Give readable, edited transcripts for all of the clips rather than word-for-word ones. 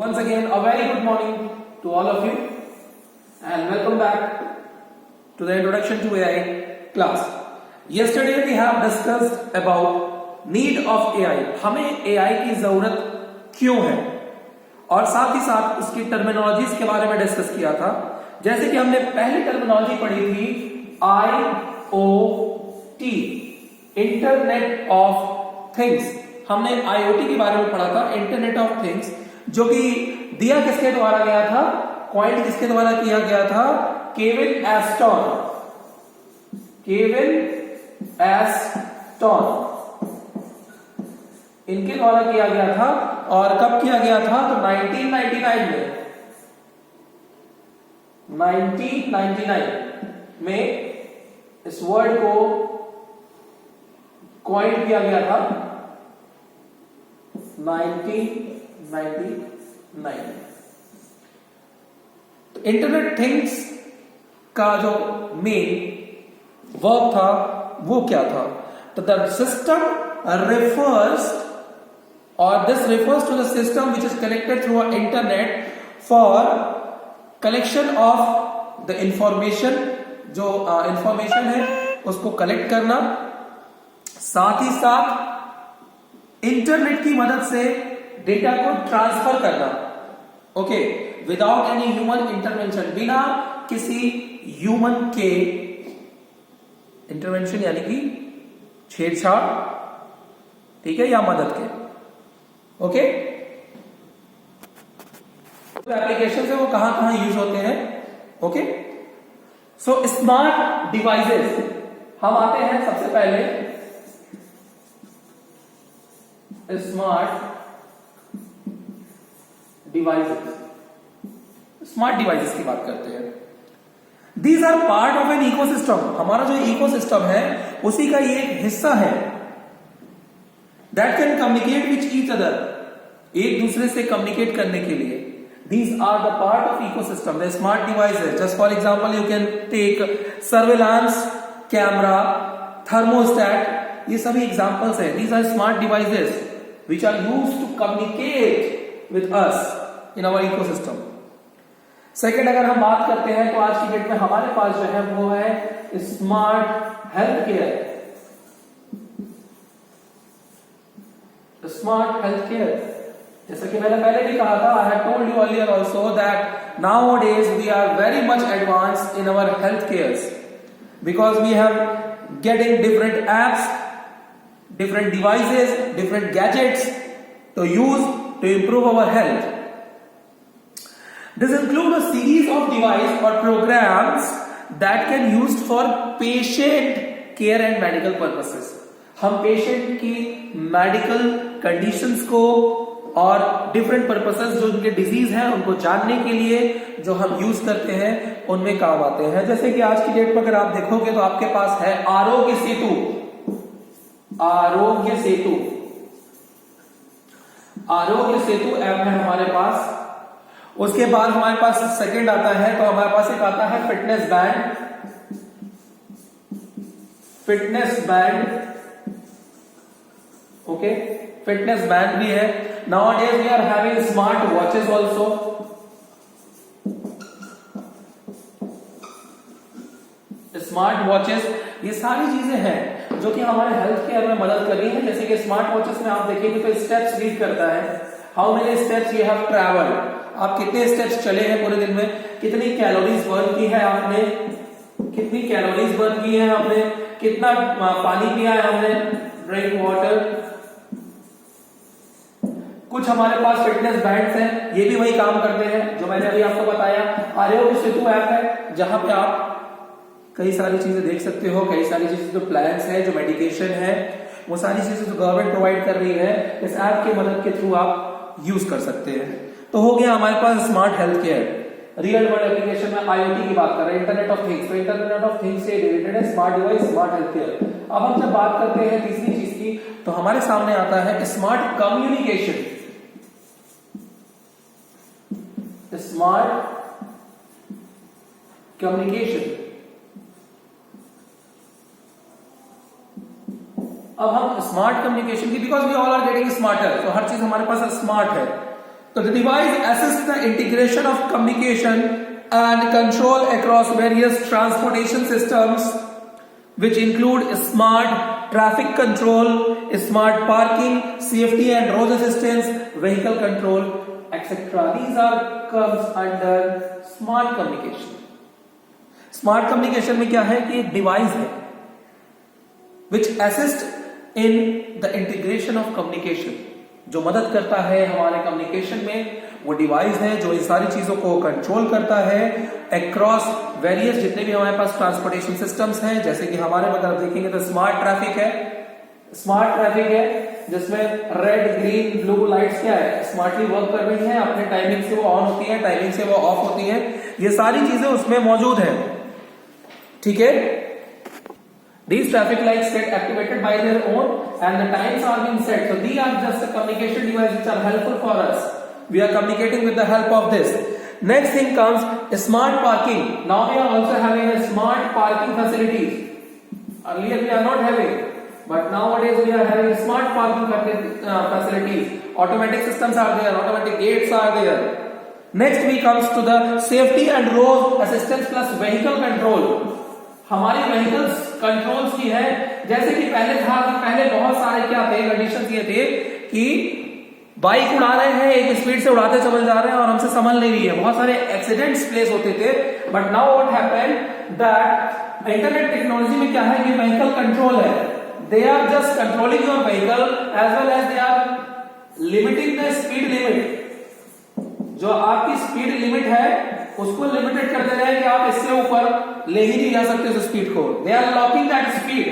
Once again, a very good morning to all of you and welcome back to the introduction to AI class. Yesterday we have discussed about need of AI. हमें AI की जरूरत क्यों है और साथ ही साथ उसकी terminologies के बारे में डिस्कस किया था। जैसे कि हमने पहली टर्मिनोलॉजी पढ़ी थी IoT, इंटरनेट ऑफ थिंग्स। हमने IoT के बारे में पढ़ा था, इंटरनेट ऑफ थिंग्स, जो कि दिया किसके द्वारा गया था, कॉइंड किसके द्वारा किया गया था, केविन एस्टन इनके द्वारा किया गया था। और कब किया गया था, तो 1999 में इस वर्ड को कॉइन किया गया था। 1999 तो इंटरनेट थिंग्स का जो मेन वर्क था वो क्या था, तो the system refers or this refers to the system which is connected through an internet for collection of the information, जो इंफॉर्मेशन है उसको कलेक्ट करना, साथ ही साथ इंटरनेट की मदद से डेटा को ट्रांसफर करना। Okay, without any human intervention, बिना किसी ह्यूमन के इंटरवेंशन यानी कि छेड़छाड़, ठीक है, या मदद के। ओके, तो एप्लीकेशन है वो कहां कहां यूज होते हैं। ओके, सो स्मार्ट डिवाइसेस, हम आते हैं सबसे पहले स्मार्ट डिवाइसेस की बात करते हैं। These are part of an ecosystem, हमारा जो इकोसिस्टम है उसी का ये एक हिस्सा है। That can communicate with each other, एक दूसरे से कम्युनिकेट करने के लिए। These are the part of ecosystem, the smart devices. Just for example, you can take surveillance camera, thermostat. ये सभी examples हैं. These are smart devices which are used to communicate with us in our ecosystem. Second, अगर हम बात करते हैं तो आज की डेट में हमारे पास जो है वो है smart health care. Smart health care, जैसा कि मैंने पहले भी कहा था, I have told you earlier also that nowadays we are very much advanced in our health cares because we have getting different apps, different devices, different gadgets to use to improve our health. This includes a series of devices or programs that can used for patient care and medical purposes. हम patient की medical conditions को और different purposes जो उनके disease हैं उनको जानने के लिए जो हम यूज करते हैं उनमें काम आते हैं। जैसे कि आज की डेट में अगर आप देखोगे तो आपके पास है आरोग्य सेतु। आरोग्य सेतु ऐप है हमारे पास। उसके बाद हमारे पास सेकंड आता है, तो हमारे पास एक आता है fitness band. Okay, fitness band भी है। Nowadays we are having smart watches also. Smart watches, ये सारी चीजें हैं जो कि हमारे हेल्थ केयर में मदद कर रही हैं। जैसे कि स्मार्ट वॉचेस में आप देखेंगे तो स्टेप्स रीड करता है, how many steps you have travelled, आप कितने स्टेप्स चले हैं पूरे दिन में, कितनी कैलोरीज बर्न की है आपने, कितना पानी पिया है हमने, ड्रिंक वाटर। कुछ हमारे पास फिटनेस बैंड्स हैं, ये भी वही काम करते हैं जो मैंने अभी आपको बताया। आरोग्य सेतु ऐप है जहां पे आप कई सारी चीजें देख सकते हो, कई सारी चीजें जो प्लान्स है, जो मेडिकेशन है, वो सारी चीजें जो गवर्नमेंट प्रोवाइड कर रही है, इस ऐप की मदद के थ्रू आप यूज कर सकते हैं। तो हो गया हमारे पास smart health care. Real world application में IoT की बात कर रहे हैं, इंटरनेट ऑफ थिंग्स, तो इंटरनेट ऑफ थिंग्स से रिलेटेड है smart device, smart health care. अब हम जब बात करते हैं तीसरी चीज की, तो हमारे सामने आता है स्मार्ट कम्युनिकेशन। अब हम स्मार्ट कम्युनिकेशन की, because we all are getting smarter, तो हर चीज हमारे पास स्मार्ट है। So the device assists the integration of communication and control across various transportation systems, which include smart traffic control, smart parking, safety and road assistance, vehicle control, etc. These are comes under smart communication. Smart communication में क्या है कि एक device है which assist in the integration of communication, जो मदद करता है हमारे कम्युनिकेशन में। वो डिवाइस है जो इन सारी चीजों को कंट्रोल करता है अक्रॉस वेरियस जितने भी हमारे पास ट्रांसपोर्टेशन सिस्टम्स हैं। जैसे कि हमारे में अगर देखेंगे तो स्मार्ट ट्रैफिक है, स्मार्ट ट्रैफिक है जिसमें रेड ग्रीन ब्लू लाइट्स क्या है, स्मार्टली वर्क कर रही है, अपने टाइमिंग से वो ऑन होती है, टाइमिंग से वो ऑफ होती है, ये सारी चीजें उसमें मौजूद है। ठीक है, these traffic lights get activated by their own and the times are being set, so these are just the communication devices which are helpful for us. We are communicating with the help of this. Next thing comes smart parking. Now we are also having a smart parking facilities. Earlier we are not having, but nowadays we are having smart parking facilities. Automatic systems are there, automatic gates are there. Next we comes to the safety and road assistance plus vehicle control. हमारी vehicles controls की है। जैसे कि पहले था कि पहले बहुत सारे क्या थे कंडीशंस ये थे कि बाइक उड़ा रहे हैं, एक स्पीड से उड़ाते चले जा रहे हैं और हमसे संभल नहीं रही है, बहुत सारे एक्सीडेंट्स प्लेस होते थे। But now what happened that internet technology में क्या है कि व्हीकल कंट्रोल है, they are just controlling your vehicle as well as they are limiting the speed limit. जो आपकी स्पीड लिमिट है उसको लिमिटेड कर दे रहे हैं कि आप इससे ऊपर ले ही नहीं जा सकते उस स्पीड को। They are locking that speed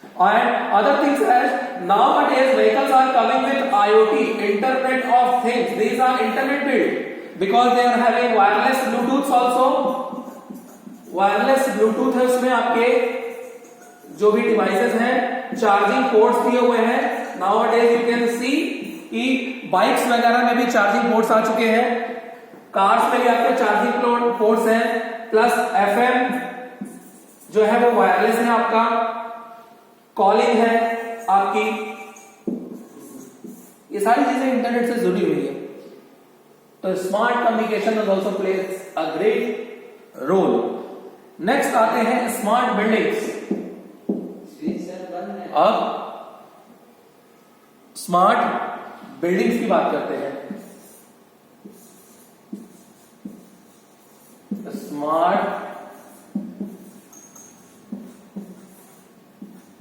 and other things as nowadays vehicles are coming with IoT, internet of things. These are internet build because they are having wireless Bluetooth also. Wireless Bluetooth है उसमें, आपके जो भी devices हैं charging ports दिए हुए हैं। Nowadays you can see कि बाइक्स वगैरह में भी चार्जिंग पोर्ट्स आ चुके हैं, कार्स में भी आपके चार्जिंग पोर्ट्स हैं, प्लस एफएम जो है वो वायरलेस है, आपका कॉलिंग है आपकी, ये सारी चीजें इंटरनेट से जुड़ी हुई है। तो smart communication is also plays a great role. Next आते हैं स्मार्ट बिल्डिंग्स। अब स्मार्ट बिल्डिंग्स की बात करते हैं। स्मार्ट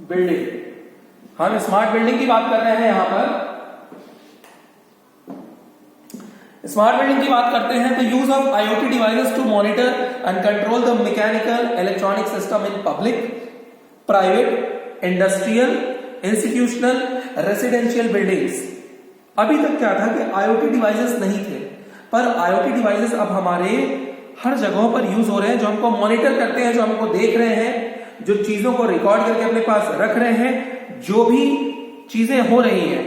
बिल्डिंग, हम स्मार्ट बिल्डिंग की बात कर रहे हैं। यहां पर स्मार्ट बिल्डिंग की बात करते हैं तो use of IoT devices to monitor and control the mechanical electronic system in public, private, industrial, institutional, residential buildings. अभी तक क्या था कि आईओटी डिवाइसेस नहीं थे, पर आईओटी डिवाइसेस अब हमारे हर जगहों पर यूज हो रहे हैं, जो हमको मॉनिटर करते हैं, जो हमको देख रहे हैं, जो चीजों को रिकॉर्ड करके अपने पास रख रहे हैं, जो भी चीजें हो रही हैं,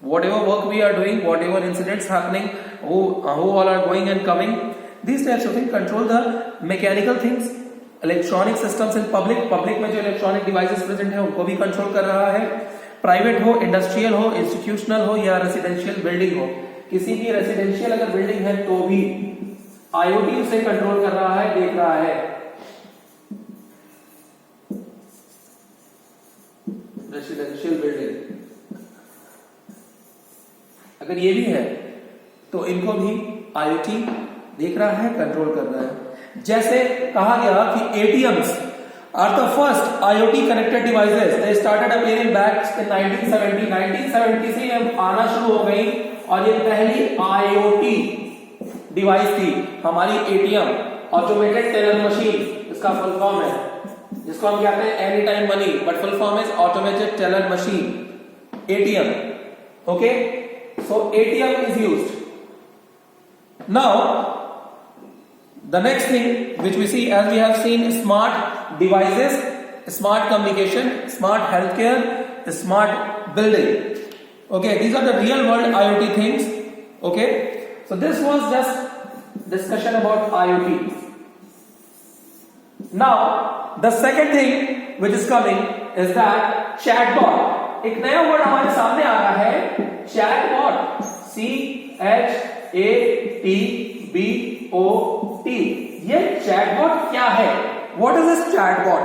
whatever work we are doing, whatever incidents happening, who all are going and coming, these types of things control the mechanical things, electronic systems in public में जो इलेक्ट्रॉनिक डिवाइसेस प्रेजेंट है उनको भी कंट्रोल कर रहा है। प्राइवेट हो, industrial हो, इंस्टीट्यूशनल हो या रेसिडेंशियल बिल्डिंग हो, किसी भी रेसिडेंशियल अगर बिल्डिंग है तो भी आईओटी उसे कंट्रोल कर रहा है, देख रहा है। रेसिडेंशियल बिल्डिंग अगर ये भी है तो इनको भी आईओटी देख रहा है, कंट्रोल कर रहा है। जैसे कहा गया कि ATMs are the first IoT connected devices. They started appearing back in 1970. 1970 से ये आना शुरू हो गई और ये पहली IoT डिवाइस थी हमारी एटीएम, ऑटोमेटेड टेलर मशीन इसका फुल फॉर्म है, जिसको हम कहते हैं any time money, but full form is automated teller machine, ATM. Okay, so ATM is used. Now the next thing which we see, as we have seen smart devices, smart communication, smart healthcare, smart building. Okay, these are the real world IoT things. Okay, so this was just discussion about IoT. Now the second thing which is coming is that chatbot. एक नया word हमारे सामने आ रहा है, chatbot, ChatBot। ये chatbot क्या है? What is this chatbot?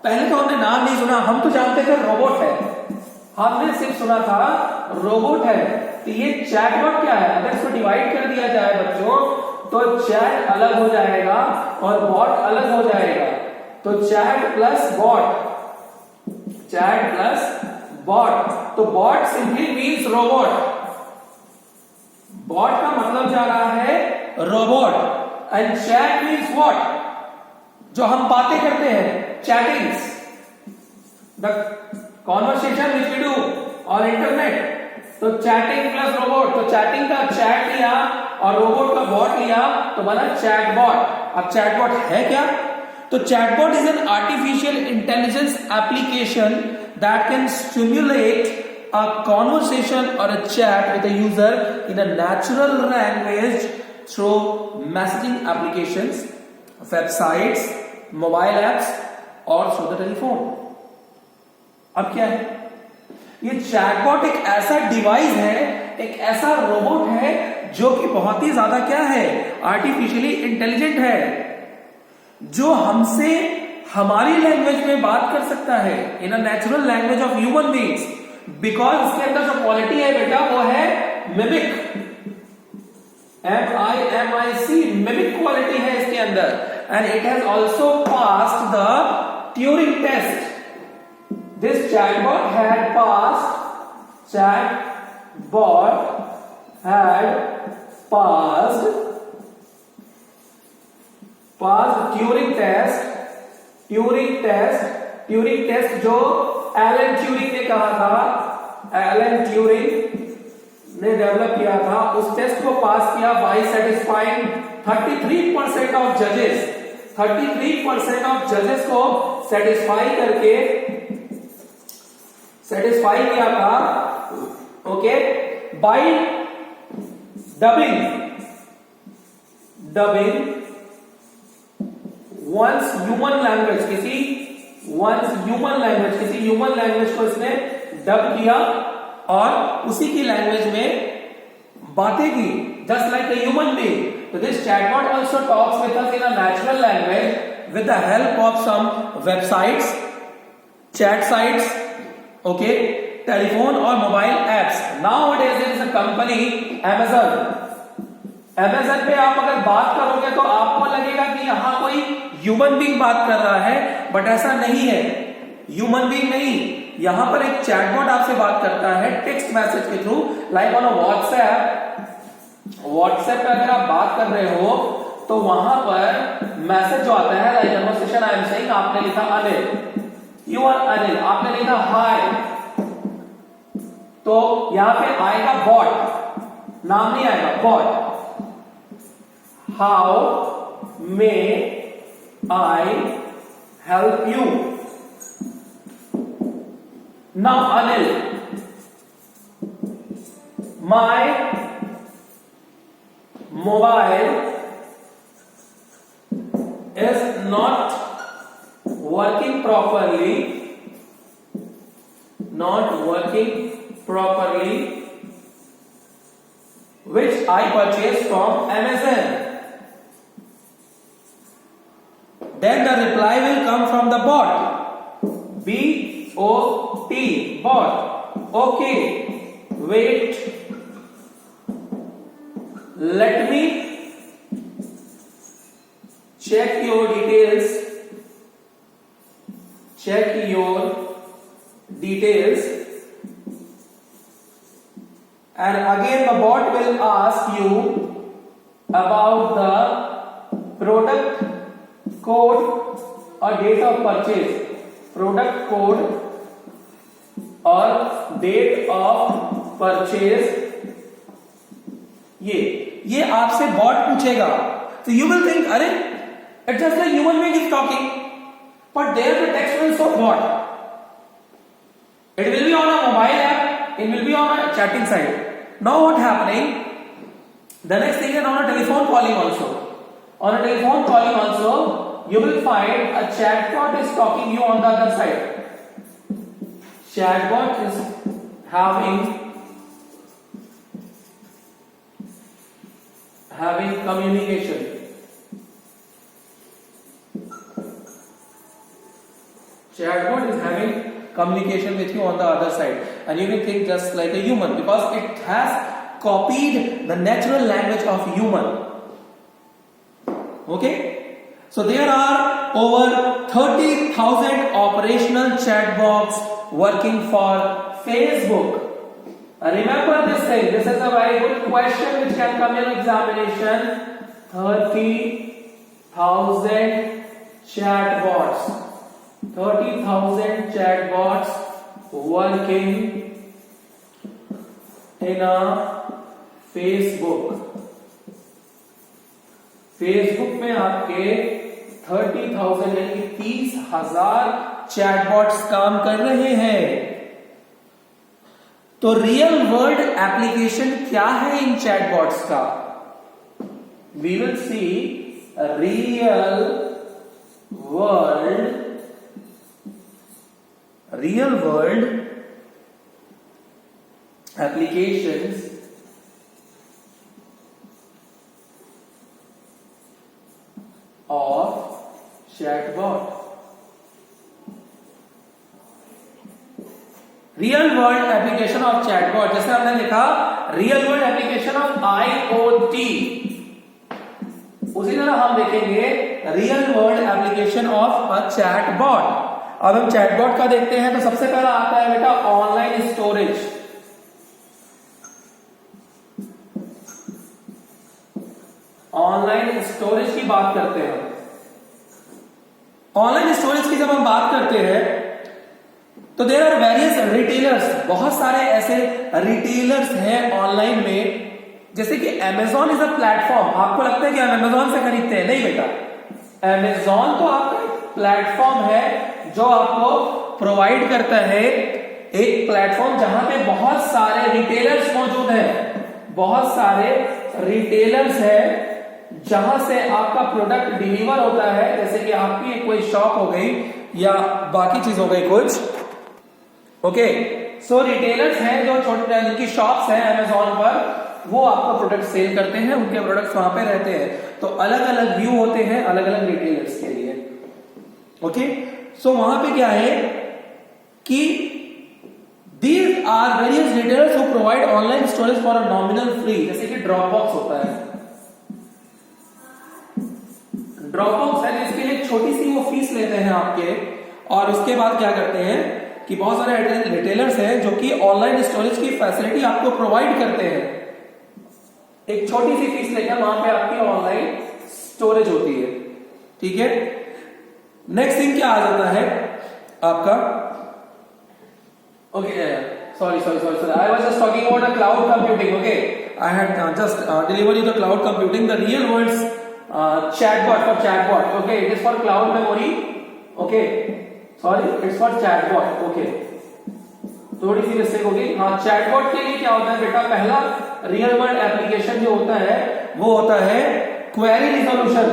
पहले तो हमने नाम नहीं सुना, हम तो जानते थे रोबोट है, हमने सिर्फ सुना था रोबोट है। तो ये चैटबॉट क्या है? अगर इसको डिवाइड कर दिया जाए बच्चों तो चैट अलग हो जाएगा और बॉट अलग हो जाएगा। तो chat plus bot, chat plus bot. तो bot simply means robot. Bot का मतलब जा रहा है robot. And chat means what? जो हम बातें करते हैं, chattings, the conversation which we do on internet. तो चैटिंग प्लस रोबोट। तो चैटिंग का चैट लिया और रोबोट का बॉट लिया तो बना चैटबॉट। अब चैटबॉट है क्या? तो chatbot is an artificial intelligence application that can stimulate a conversation or a chat with a user in a natural language through messaging applications, websites, mobile apps or through the telephone। अब क्या है? ये chatbot एक ऐसा device है, एक ऐसा robot है जो कि बहुत ही ज्यादा क्या है? आर्टिफिशियली इंटेलिजेंट है, जो हमसे हमारी लैंग्वेज में बात कर सकता है, in a natural language of human beings. Because इसके अंदर जो क्वालिटी है बेटा वो है मिमिक, MIMIC, मिमिक क्वालिटी है इसके अंदर। And it has also passed the Turing test. This chatbot had passed Turing test जो एलन ट्यूरिंग ने कहा था, एलन ट्यूरिंग ने डेवलप किया था, उस टेस्ट को पास किया बाय सेटिस्फाइंग 33% ऑफ जजेस। 33% ऑफ जजेस को सेटिस्फाई किया था, okay, by dubbing once human language, किसी ह्यूमन लैंग्वेज को इसने डब किया और उसी की लैंग्वेज में बातें की, just like a human being. तो this chatbot also talks with us in a natural language with the help of some websites, chat sites, okay, telephone और mobile apps. Nowadays there is a company Amazon पे आप अगर बात करोगे तो आपको लगेगा कि यहां कोई ह्यूमन बीइंग बात कर रहा है, बट ऐसा नहीं है, ह्यूमन बीइंग नहीं। यहां पर एक चैटबॉट आपसे बात करता है टेक्स्ट मैसेज के थ्रू, लाइक ऑन व्हाट्सएप पे अगर आप बात कर रहे हो तो वहां पर मैसेज जो आता है, like conversation I am saying, आपने लिखा अनिल, यू आर अनिल, आपने लिखा हाय, तो यहां पे आएगा बॉट, नाम नहीं आएगा, bot. How may I help you? Now Anil, my mobile is not working properly, which I purchased from Amazon. Then the reply will come from the bot, BOT, bot. Okay, wait, let me check your details, and again the bot will ask you about the product code or date of purchase, product code or date of purchase, ये आपसे bot पूछेगा। तो you will think अरे it's just like human being is talking, but there the text will show bot. It will be on a mobile app, it will be on a chatting site. Now what happening, the next thing is on a telephone calling also. On a telephone calling also, you will find a chatbot is talking you on the other side. Chatbot is having having communication. Chatbot is having communication with you on the other side, and you can think just like a human because it has copied the natural language of human. Okay, so there are over 30,000 operational chatbots working for Facebook. Remember this thing. This is a very good question which can come in examination. 30,000 chatbots. 30,000 chatbots working in a Facebook. Facebook में आपके 30,000 यानी 30,000 chatbots काम कर रहे हैं। तो real world application क्या है इन चैटबॉट्स का? We will see real world applications of chatbot. Real world application of chatbot, जैसे हमने लिखा real world application of IoT, उसी तरह हम देखेंगे real world application of a chatbot. अब हम चैटबॉट का देखते हैं तो सबसे पहला आता है बेटा ऑनलाइन स्टोरेज। ऑनलाइन स्टोरेज की बात करते हैं। ऑनलाइन स्टोरेज की जब हम बात करते हैं तो देयर आर वेरियस रिटेलर्स, बहुत सारे ऐसे रिटेलर्स हैं ऑनलाइन में, जैसे कि Amazon इज अ प्लेटफॉर्म। आपको लगता है कि हम Amazon से खरीदते हैं? नहीं बेटा, Amazon तो आपका प्लेटफॉर्म है जो आपको प्रोवाइड करता है एक प्लेटफॉर्म जहां पे बहुत सारे रिटेलर्स मौजूद हैं, बहुत सारे रिटेलर्स हैं जहां से आपका प्रोडक्ट डिलीवर होता है। जैसे कि आपकी कोई शॉप हो गई या बाकी चीज हो गई कुछ। ओके, सो रिटेलर्स हैं जो छोटे जिनकी शॉप्स हैं Amazon पर, वो आपका प्रोडक्ट सेल करते हैं, उनके प्रोडक्ट्स वहां पे रहते हैं। तो अलग अलग व्यू होते हैं अलग अलग रिटेलर्स के लिए। ओके, सो वहां पे क्या है कि these are various retailers who provide online storage for a nominal fee, जैसे कि ड्रॉपबॉक्स होता है। ड्रॉपबॉक्स है इसके लिए छोटी सी वो फीस लेते हैं आपके, और उसके बाद क्या करते हैं कि बहुत सारे रिटेलर्स हैं जो कि ऑनलाइन स्टोरेज की फैसिलिटी आपको प्रोवाइड करते हैं। एक छोटी सी फीस लेकर वहां पे आपकी ऑनलाइन स्टोरेज होती है। ठीक है, नेक्स्ट थिंग क्या आ जाता है आपका? Okay, sorry, I was just talking about the cloud computing. Okay, I had just delivered you the cloud computing, the real world's chatbot for chatbot. Okay, it is for cloud memory. Okay, sorry, it's for chatbot. Okay, थोड़ी सी mistake होगी। हाँ, chatbot के लिए क्या होता है बेटा? पहला रियल वर्ल्ड एप्लीकेशन जो होता है वो होता है क्वेरी रिजोल्यूशन।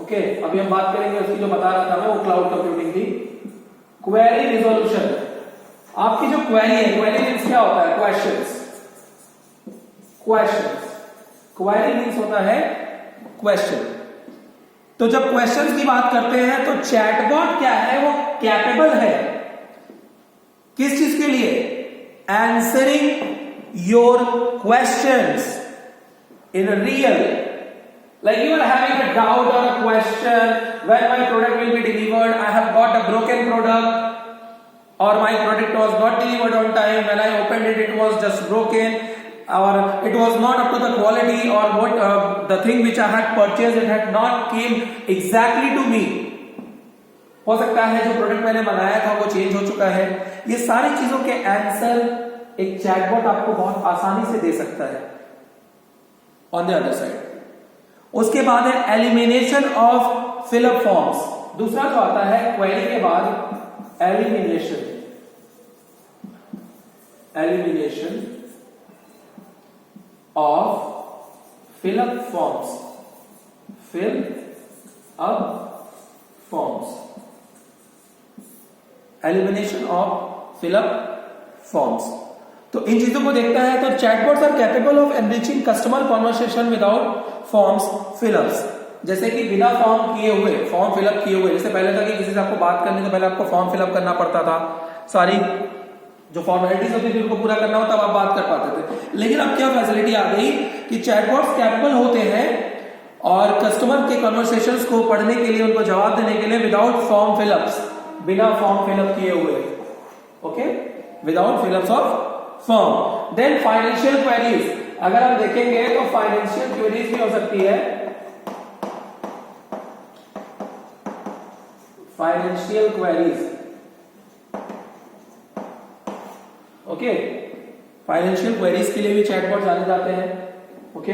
ओके, अभी हम बात करेंगे उसकी, जो बता रहा था मैं वो क्लाउड कंप्यूटिंग थी। क्वेरी रिजोल्यूशन, आपकी जो क्वेरी है, क्वेरी मीन्स क्या होता है? क्वेश्चंस। क्वेरी मीन्स होता है क्वेश्चन। तो जब क्वेश्चंस की बात करते हैं तो चैटबॉट क्या है? वो कैपेबल है किस चीज के लिए? Answering your questions in real, like you are having a doubt or a question when my product will be delivered. I have got a broken product, or my product was not delivered on time. When I opened it, it was just broken, or it was not up to the quality, or what the thing which I had purchased, it had not came exactly to me. हो सकता है जो product मैंने बनाया था वो change हो चुका है। ये सारी चीजों के आंसर एक चैटबॉट आपको बहुत आसानी से दे सकता है। ऑन द अदर साइड उसके बाद है एलिमिनेशन ऑफ फिलअप फॉर्म्स। दूसरा जो आता है क्वेरी के बाद elimination of fill up forms. Elimination of fill up forms. तो इन चीजों को देखता है तो chatbots are capable of enriching customer conversation without forms fill ups, जैसे कि बिना फॉर्म फिलअप किए हुए, जैसे पहले था कि किसी से आपको बात करने से पहले आपको फॉर्म फिलअप करना पड़ता था, सारी जो फॉर्मेलिटीज होती थी उनको पूरा करना होता, तब आप बात कर पाते थे। लेकिन अब क्या फैसिलिटी आ गई कि चैटबॉट्स कैपेबल होते हैं और कस्टमर के कन्वर्सेशंस को पढ़ने के लिए, उनको जवाब देने के लिए विदाउट फॉर्म फिलअप्स, बिना फॉर्म फिलअप किए हुए, okay, without fill ups of form. Then financial queries, अगर हम देखेंगे तो फाइनेंशियल क्वेरीज भी हो सकती है, financial queries, okay, financial queries के लिए भी चैटबॉट जाने जाते हैं, ओके।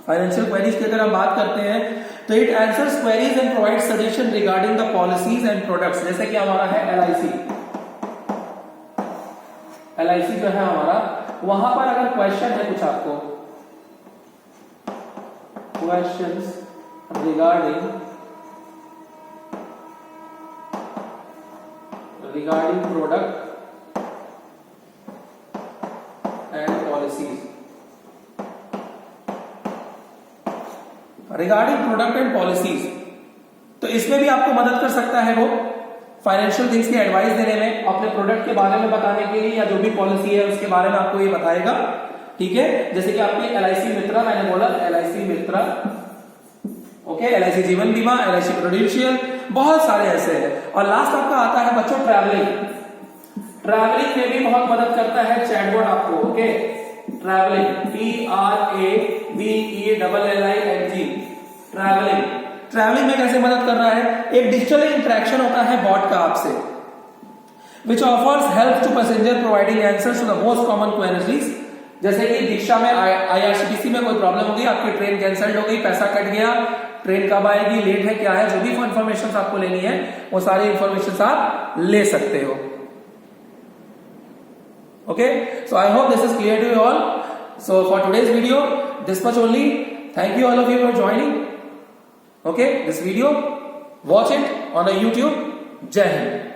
फाइनेंशियल क्वेरीज की अगर हम बात करते हैं तो it answers queries and provide suggestion regarding the policies and products, जैसे कि हमारा है एलआईसी जो है हमारा, वहां पर अगर क्वेश्चन है कुछ आपको, questions regarding product and policies, regarding product and policies, तो इसमें भी आपको मदद कर सकता है वो फाइनेंशियल थिंग्स की एडवाइस देने में, अपने प्रोडक्ट के बारे में बताने के लिए, या जो भी पॉलिसी है उसके बारे में आपको ये बताएगा, ठीक है। जैसे कि आपकी एलआईसी मित्रा, मैंने बोला एलआईसी मित्रा, ओके, एलआईसी जीवन बीमा, एलआईसी प्रोडेंशियल, बहुत सारे ऐसे हैं। और लास्ट आपका आता है बच्चों ट्रैवलिंग, ट्रैवलिंग में भी बहुत मदद करता है चैटबॉट आपको, ओके। ट्रैवलिंग, TRAVELLING, ट्रैवलिंग में कैसे मदद कर रहा है, एक डिजिटल इंटरेक्शन होता है बॉट का आपसे, which offers help to passenger providing answers to the most common queries. जैसे कि दीक्षा में IRCTC में कोई प्रॉब्लम हो गई, आपकी ट्रेन कैंसिल्ड हो गई, पैसा कट गया, ट्रेन कब आएगी, लेट है, क्या है, जो भी इंफॉर्मेशन आपको लेनी है वो सारी इंफॉर्मेशन आप ले सकते हो, okay. So I hope this is clear to you all. So for today's video this much only. Thank you all of you for joining, okay, this video, watch it on a YouTube। जय हिंद।